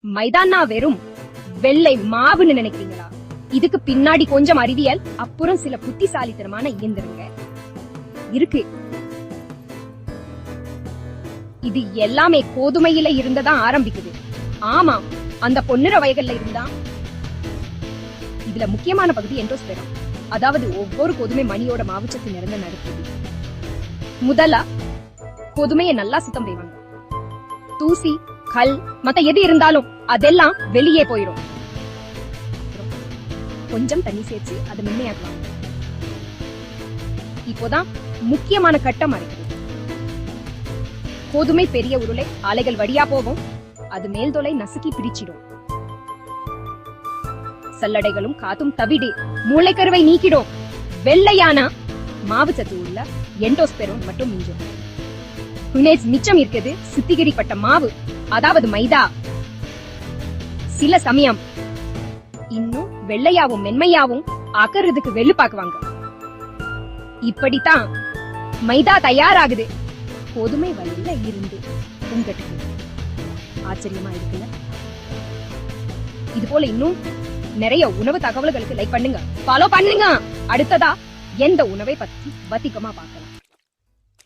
மைதானா வெறும் வெள்ளை மாவுன்னு நினைக்கிறீங்களா? இதுக்கு பின்னாடி கொஞ்சம் அறிவியல், அப்புறம் சில புத்திசாலித்தனமான இயந்திரங்க இருக்கு. இது எல்லாமே கோதுமையில இருந்ததான் ஆரம்பிக்குது. ஆமா, அந்த பொன்னிற வகைகள்ல இருந்தா. இதுல முக்கியமான பகுதி எண்டோஸ்பெரம், அதாவது ஒவ்வொரு கோதுமை மணியோட மாவுச்சத்து நிறைந்த நடக்குது. முதல்ல கோதுமையை நல்லா சுத்தம் செய்வாங்க. தூசி, கல், மத்த எது இருந்தாலும் அதெல்லாம் வெளியே போயிடும். கொஞ்சம் தண்ணி சேர்த்து அதை மென்மையாக்குவாங்க. இப்போதான் முக்கியமான கட்டம் அரைக்கிறது. கோதுமை பெரிய உருளை ஆலைகள் வழியா போகும். அது மேல் தொலை நசுக்கி பிரிச்சிடும். சல்லடைகளும் காத்தும் தவிடு மூளைக்கருவை நீக்கிடும். வெள்ளையான மாவுச்சத்து உள்ள எண்டோஸ்பெரம் மட்டும் மிஞ்சும். மிச்சம் இருக்குது சுத்திகரிக்கப்பட்ட மாவு, அதாவது மைதா. சில சமயம் இன்னும் வெள்ளையாவும் மென்மையாவும் ஆக்கறதுக்கு வெள்ளு பாக்குவாங்க. இப்படித்தான் மைதா தயாராகுது கோதுமை வழியில இருந்து. உங்களுக்கு ஆச்சரியமா இருக்குல்ல? இது போல இன்னும் நிறைய உணவு தகவல்களுக்கு லைக் பண்ணுங்க, ஃபாலோ பண்ணுங்க. அடுத்ததா எந்த உணவை பத்தி அதிகமா பார்க்கலாம்.